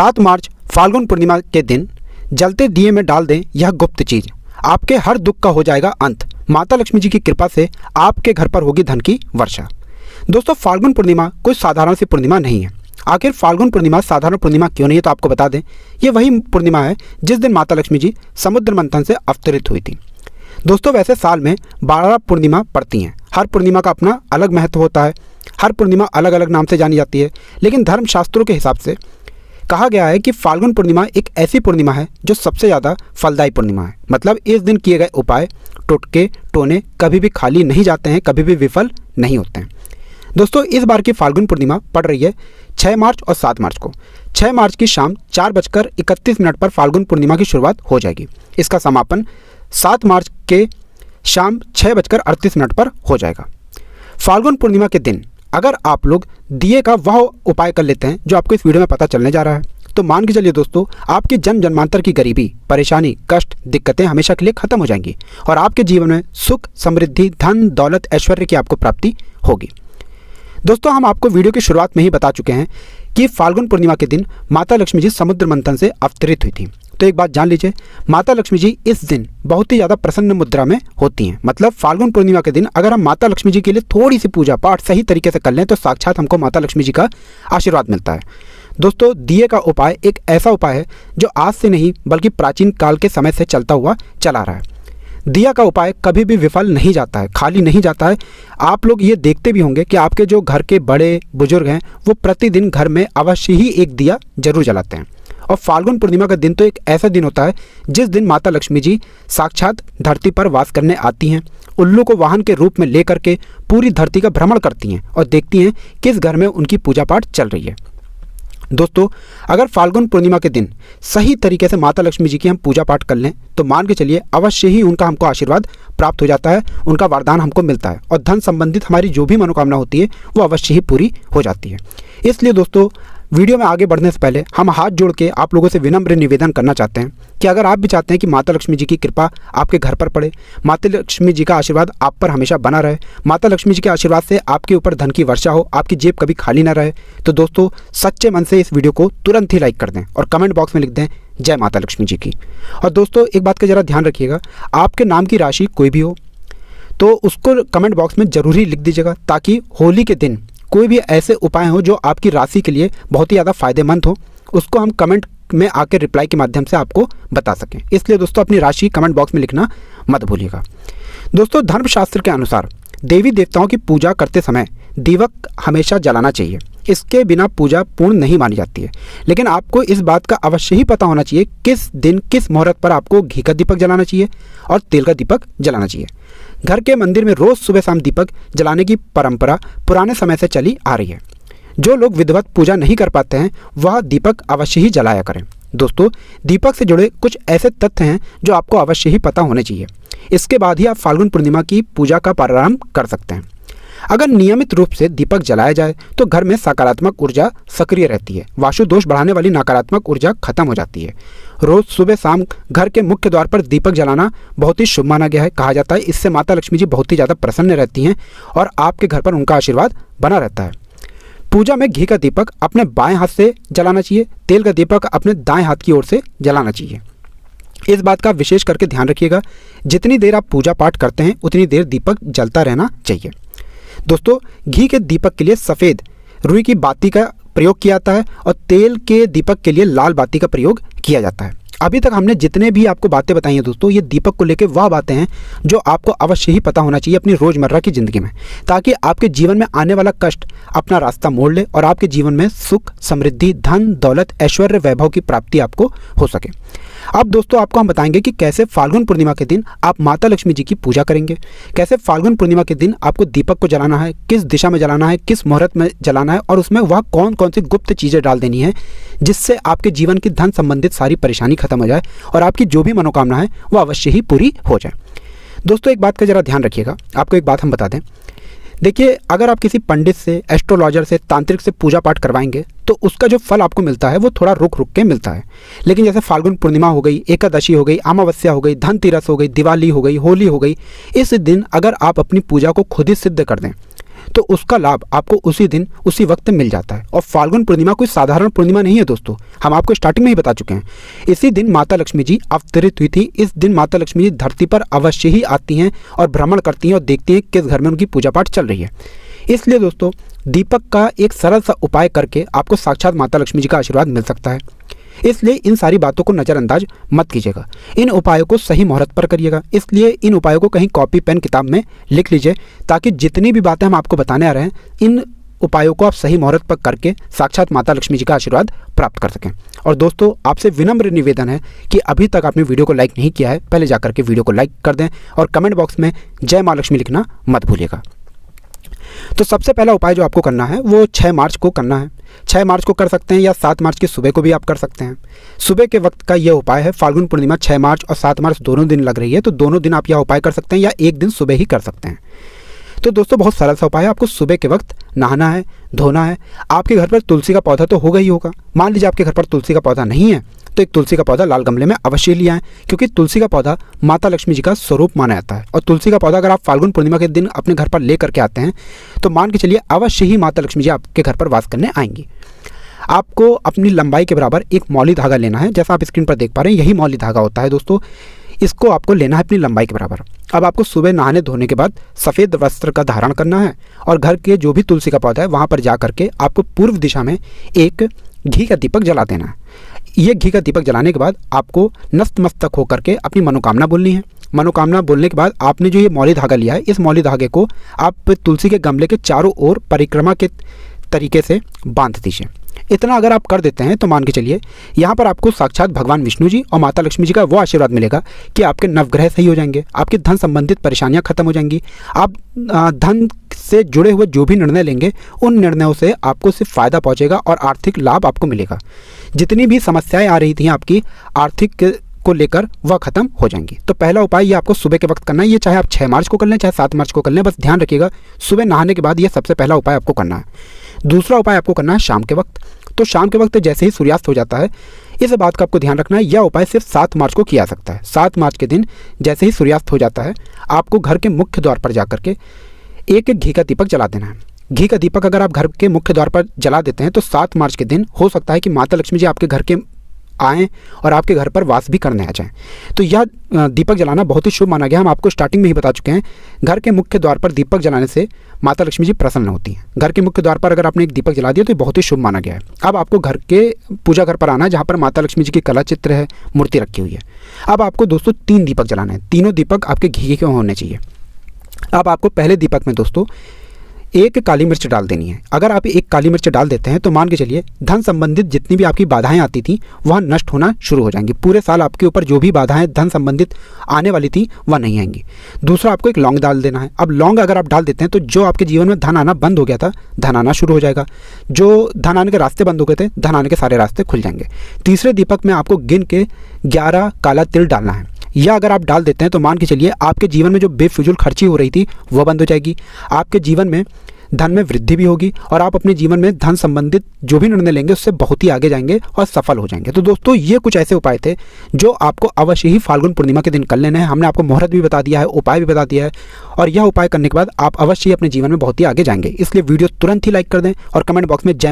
7 मार्च फाल्गुन पूर्णिमा के दिन जलते दिए में डाल दें यह गुप्त चीज, आपके हर दुख का हो जाएगा अंत। माता लक्ष्मी जी की कृपा से आपके घर पर होगी धन की वर्षा। दोस्तों, फाल्गुन पूर्णिमा कोई साधारण सी पूर्णिमा नहीं है। आखिर फाल्गुन पूर्णिमा साधारण पूर्णिमा क्यों नहीं है, तो आपको बता दें, ये वही पूर्णिमा है जिस दिन माता लक्ष्मी जी समुद्र मंथन से अवतरित हुई थी। दोस्तों, वैसे साल में 12 पूर्णिमा पड़ती हैं। हर पूर्णिमा का अपना अलग महत्व होता है, हर पूर्णिमा अलग अलग नाम से जानी जाती है, लेकिन धर्मशास्त्रों के हिसाब से कहा गया है कि फाल्गुन पूर्णिमा एक ऐसी पूर्णिमा है जो सबसे ज़्यादा फलदायी पूर्णिमा है। मतलब इस दिन किए गए उपाय, टोटके, टोने कभी भी खाली नहीं जाते हैं, कभी भी विफल नहीं होते हैं। दोस्तों, इस बार की फाल्गुन पूर्णिमा पड़ रही है 6 मार्च और 7 मार्च को। 6 मार्च की शाम 4:31 पर फाल्गुन पूर्णिमा की शुरुआत हो जाएगी। इसका समापन 7 मार्च के शाम 6:38 पर हो जाएगा। फाल्गुन पूर्णिमा के दिन अगर आप लोग दिए का वह उपाय कर लेते हैं जो आपको इस वीडियो में पता चलने जा रहा है, तो मान के चलिए दोस्तों, आपकी जन्म जन्मांतर की गरीबी, परेशानी, कष्ट, दिक्कतें हमेशा के लिए खत्म हो जाएंगी और आपके जीवन में सुख, समृद्धि, धन, दौलत, ऐश्वर्य की आपको प्राप्ति होगी। दोस्तों, हम आपको वीडियो की शुरुआत में ही बता चुके हैं कि फाल्गुन पूर्णिमा के दिन माता लक्ष्मी जी समुद्र मंथन से अवतरित हुई थी। तो एक बात जान लीजिए, माता लक्ष्मी जी इस दिन बहुत ही ज़्यादा प्रसन्न मुद्रा में होती हैं। मतलब फाल्गुन पूर्णिमा के दिन अगर हम माता लक्ष्मी जी के लिए थोड़ी सी पूजा पाठ सही तरीके से कर लें तो साक्षात हमको माता लक्ष्मी जी का आशीर्वाद मिलता है। दोस्तों, दिए का उपाय एक ऐसा उपाय है जो आज से नहीं बल्कि प्राचीन काल के समय से चलता हुआ चला रहा है। दिया का उपाय कभी भी विफल नहीं जाता है, खाली नहीं जाता है। आप लोग ये देखते भी होंगे कि आपके जो घर के बड़े बुजुर्ग हैं वो प्रतिदिन घर में अवश्य ही एक दिया जरूर जलाते हैं। और फाल्गुन पूर्णिमा का दिन तो एक ऐसा दिन होता है जिस दिन माता लक्ष्मी जी साक्षात धरती पर वास करने आती हैं। उल्लू को वाहन के रूप में लेकर के पूरी धरती का भ्रमण करती हैं और देखती हैं किस घर में उनकी पूजा पाठ चल रही है। दोस्तों, अगर फाल्गुन पूर्णिमा के दिन सही तरीके से माता लक्ष्मी जी की हम पूजा पाठ कर लें तो मान के चलिए अवश्य ही उनका हमको आशीर्वाद प्राप्त हो जाता है, उनका वरदान हमको मिलता है और धन संबंधित हमारी जो भी मनोकामना होती है वो अवश्य ही पूरी हो जाती है। इसलिए दोस्तों, वीडियो में आगे बढ़ने से पहले हम हाथ जोड़ के आप लोगों से विनम्र निवेदन करना चाहते हैं कि अगर आप भी चाहते हैं कि माता लक्ष्मी जी की कृपा आपके घर पर पड़े, माता लक्ष्मी जी का आशीर्वाद आप पर हमेशा बना रहे, माता लक्ष्मी जी के आशीर्वाद से आपके ऊपर धन की वर्षा हो, आपकी जेब कभी खाली ना रहे, तो दोस्तों सच्चे मन से इस वीडियो को तुरंत ही लाइक कर दें और कमेंट बॉक्स में लिख दें जय माता लक्ष्मी जी की। और दोस्तों, एक बात का ज़रा ध्यान रखिएगा, आपके नाम की राशि कोई भी हो तो उसको कमेंट बॉक्स में ज़रूर ही लिख दीजिएगा, ताकि होली के दिन कोई भी ऐसे उपाय हो जो आपकी राशि के लिए बहुत ही ज़्यादा फायदेमंद हो, उसको हम कमेंट में आके रिप्लाई के माध्यम से आपको बता सकें। इसलिए दोस्तों, अपनी राशि कमेंट बॉक्स में लिखना मत भूलिएगा। दोस्तों, धर्मशास्त्र के अनुसार देवी देवताओं की पूजा करते समय दीपक हमेशा जलाना चाहिए। इसके बिना पूजा पूर्ण नहीं मानी जाती है। लेकिन आपको इस बात का अवश्य ही पता होना चाहिए किस दिन किस मुहूर्त पर आपको घी का दीपक जलाना चाहिए और तेल का दीपक जलाना चाहिए। घर के मंदिर में रोज़ सुबह शाम दीपक जलाने की परंपरा पुराने समय से चली आ रही है। जो लोग विधिवत पूजा नहीं कर पाते हैं वह दीपक अवश्य ही जलाया करें। दोस्तों, दीपक से जुड़े कुछ ऐसे तथ्य हैं जो आपको अवश्य ही पता होने चाहिए। इसके बाद ही आप फाल्गुन पूर्णिमा की पूजा का प्रारंभ कर सकते हैं। अगर नियमित रूप से दीपक जलाया जाए तो घर में सकारात्मक ऊर्जा सक्रिय रहती है, वास्तु दोष बढ़ाने वाली नकारात्मक ऊर्जा खत्म हो जाती है। रोज सुबह शाम घर के मुख्य द्वार पर दीपक जलाना बहुत ही शुभ माना गया है। कहा जाता है इससे माता लक्ष्मी जी बहुत ही ज़्यादा प्रसन्न रहती हैं और आपके घर पर उनका आशीर्वाद बना रहता है। पूजा में घी का दीपक अपने बाएं हाथ से जलाना चाहिए, तेल का दीपक अपने दाएं हाथ की ओर से जलाना चाहिए। इस बात का विशेष करके ध्यान रखिएगा, जितनी देर आप पूजा पाठ करते हैं उतनी देर दीपक जलता रहना चाहिए। दोस्तों, घी के दीपक के लिए सफ़ेद रुई की बाती का प्रयोग किया जाता है और तेल के दीपक के लिए लाल बाती का प्रयोग किया जाता है। अभी तक हमने जितने भी आपको बातें बताई हैं दोस्तों, ये दीपक को लेकर वह बातें हैं जो आपको अवश्य ही पता होना चाहिए अपनी रोज़मर्रा की ज़िंदगी में, ताकि आपके जीवन में आने वाला कष्ट अपना रास्ता मोड़ ले और आपके जीवन में सुख, समृद्धि, धन, दौलत, ऐश्वर्य, वैभव की प्राप्ति आपको हो सके। अब दोस्तों, आपको हम बताएंगे कि कैसे फाल्गुन पूर्णिमा के दिन आप माता लक्ष्मी जी की पूजा करेंगे, कैसे फाल्गुन पूर्णिमा के दिन आपको दीपक को जलाना है, किस दिशा में जलाना है, किस मुहूर्त में जलाना है और उसमें वह कौन कौन सी गुप्त चीज़ें डाल देनी है जिससे आपके जीवन की धन संबंधित सारी परेशानी खत्म हो जाए और आपकी जो भी मनोकामना है वह अवश्य ही पूरी हो जाए। दोस्तों, एक बात का ज़रा ध्यान रखिएगा, आपको एक बात हम बता दें। देखिए, अगर आप किसी पंडित से, एस्ट्रोलॉजर से, तांत्रिक से पूजा पाठ करवाएंगे तो उसका जो फल आपको मिलता है वो थोड़ा रुक रुक के मिलता है। लेकिन जैसे फाल्गुन पूर्णिमा हो गई, एकादशी हो गई, अमावस्या हो गई, धनतेरस हो गई, दिवाली हो गई, होली हो गई, इस दिन अगर आप अपनी पूजा को खुद ही सिद्ध कर दें, तो उसका लाभ आपको उसी दिन उसी वक्त मिल जाता है। और फाल्गुन पूर्णिमा कोई साधारण पूर्णिमा नहीं है दोस्तों, हम आपको स्टार्टिंग में ही बता चुके हैं। इसी दिन माता लक्ष्मी जी अवतरित हुई थी। इस दिन माता लक्ष्मी जी धरती पर अवश्य ही आती हैं और भ्रमण करती हैं और देखती हैं किस घर में उनकी पूजा पाठ चल रही है। इसलिए दोस्तों दीपक का एक सरल सा उपाय करके आपको साक्षात माता लक्ष्मी जी का आशीर्वाद मिल सकता है। इसलिए इन सारी बातों को नज़रअंदाज मत कीजिएगा, इन उपायों को सही मुहूर्त पर करिएगा। इसलिए इन उपायों को कहीं कॉपी पेन किताब में लिख लीजिए, ताकि जितनी भी बातें हम आपको बताने आ रहे हैं इन उपायों को आप सही मुहूर्त पर करके साक्षात माता लक्ष्मी जी का आशीर्वाद प्राप्त कर सकें। और दोस्तों आपसे विनम्र निवेदन है कि अभी तक आपने वीडियो को लाइक नहीं किया है, पहले जाकर के वीडियो को लाइक कर दें और कमेंट बॉक्स में जय माँ लक्ष्मी लिखना मत भूलिएगा। तो सबसे पहला उपाय जो आपको करना है वो 6 मार्च को करना है। 6 मार्च को कर सकते हैं या 7 मार्च की सुबह को भी आप कर सकते हैं। सुबह के वक्त का यह उपाय है। फाल्गुन पूर्णिमा 6 मार्च और 7 मार्च दोनों दिन लग रही है, तो दोनों दिन आप यह उपाय कर सकते हैं या एक दिन सुबह ही कर सकते हैं। तो दोस्तों बहुत सरल सा उपाय है। आपको सुबह के वक्त नहाना है, धोना है। आपके घर पर तुलसी का पौधा तो होगा ही होगा। मान लीजिए आपके घर पर तुलसी का पौधा नहीं है तो एक तुलसी का पौधा लाल गमले में अवश्य ले आएं, क्योंकि तुलसी का पौधा माता लक्ष्मी जी का स्वरूप माना जाता है। और तुलसी का पौधा अगर आप फाल्गुन पूर्णिमा के दिन अपने घर पर ले करके आते हैं तो मान के चलिए अवश्य ही माता लक्ष्मी जी आपके घर पर वास करने आएंगी। आपको अपनी लंबाई के बराबर एक मौली धागा लेना है, जैसा आप स्क्रीन पर देख पा रहे हैं यही मौली धागा होता है दोस्तों। इसको आपको लेना है अपनी लंबाई के बराबर। अब आपको सुबह नहाने धोने के बाद सफ़ेद वस्त्र का धारण करना है और घर के जो भी तुलसी का पौधा है वहाँ पर जा करके आपको पूर्व दिशा में एक घी का दीपक जला देना है। ये घी का दीपक जलाने के बाद आपको नतमस्तक होकर के अपनी मनोकामना बोलनी है। मनोकामना बोलने के बाद आपने जो ये मौली धागा लिया है, इस मौली धागे को आप तुलसी के गमले के चारों ओर परिक्रमा के तरीके से बांध दीजिए। इतना अगर आप कर देते हैं तो मान के चलिए यहाँ पर आपको साक्षात भगवान विष्णु जी और माता लक्ष्मी जी का वो आशीर्वाद मिलेगा कि आपके नवग्रह सही हो जाएंगे, आपकी धन संबंधित परेशानियाँ खत्म हो जाएंगी। आप धन से जुड़े हुए जो भी निर्णय लेंगे उन निर्णयों से आपको सिर्फ फ़ायदा पहुँचेगा और आर्थिक लाभ आपको मिलेगा। जितनी भी समस्याएं आ रही थी आपकी आर्थिक को लेकर वह खत्म हो जाएंगी। तो पहला उपाय ये आपको सुबह के वक्त करना है। ये चाहे आप 6 मार्च को कर लें चाहे 7 मार्च को कर लें, बस ध्यान रखिएगा सुबह नहाने के बाद ये सबसे पहला उपाय आपको करना है। दूसरा उपाय आपको करना है शाम के वक्त। तो शाम के वक्त जैसे ही सूर्यास्त हो जाता है, इस बात का आपको ध्यान रखना है, यह उपाय सिर्फ 7 मार्च को किया जा सकता है। 7 मार्च के दिन जैसे ही सूर्यास्त हो जाता है आपको घर के मुख्य द्वार पर जाकर के एक घी का दीपक जला देना है। घी का दीपक अगर आप घर के मुख्य द्वार पर जला देते हैं तो 7 मार्च के दिन हो सकता है कि माता लक्ष्मी जी आपके घर के आएँ और आपके घर पर वास भी करने आ जाएं। तो यह दीपक जलाना बहुत ही शुभ माना गया। हम आपको स्टार्टिंग में ही बता चुके हैं, घर के मुख्य द्वार पर दीपक जलाने से माता लक्ष्मी जी प्रसन्न होती हैं। घर के मुख्य द्वार पर अगर आपने एक दीपक जला दिया तो ये बहुत ही शुभ माना गया है। अब आपको घर के पूजा घर पर आना है जहाँ पर माता लक्ष्मी जी की कला चित्र है, मूर्ति रखी हुई है। अब आपको दोस्तों 3 दीपक जलाना है। तीनों दीपक आपके घी के होने चाहिए। अब आपको पहले दीपक में दोस्तों एक काली मिर्च डाल देनी है। अगर आप एक काली मिर्च डाल देते हैं तो मान के चलिए धन संबंधित जितनी भी आपकी बाधाएं आती थी वह नष्ट होना शुरू हो जाएंगी। पूरे साल आपके ऊपर जो भी बाधाएं धन संबंधित आने वाली थी वह नहीं आएंगी। दूसरा आपको एक लौंग डाल देना है। अब लौंग अगर आप डाल देते हैं तो जो आपके जीवन में धन आना बंद हो गया था, धन आना शुरू हो जाएगा। जो धन आने के रास्ते बंद हो गए थे, धन आने के सारे रास्ते खुल जाएंगे। तीसरे दीपक में आपको गिन के 11 काला तिल डालना है। या अगर आप डाल देते हैं तो मान के चलिए आपके जीवन में जो बेफिजूल खर्ची हो रही थी वह बंद हो जाएगी। आपके जीवन में धन में वृद्धि भी होगी और आप अपने जीवन में धन संबंधित जो भी निर्णय लेंगे उससे बहुत ही आगे जाएंगे और सफल हो जाएंगे। तो दोस्तों ये कुछ ऐसे उपाय थे जो आपको अवश्य ही फाल्गुन पूर्णिमा के दिन कर लेना है। हमने आपको मुहूर्त भी बता दिया है, उपाय भी बता दिया है और यह उपाय करने के बाद आप अवश्य ही अपने जीवन में बहुत ही आगे जाएंगे। इसलिए वीडियो तुरंत ही लाइक कर दें और कमेंट बॉक्स में जय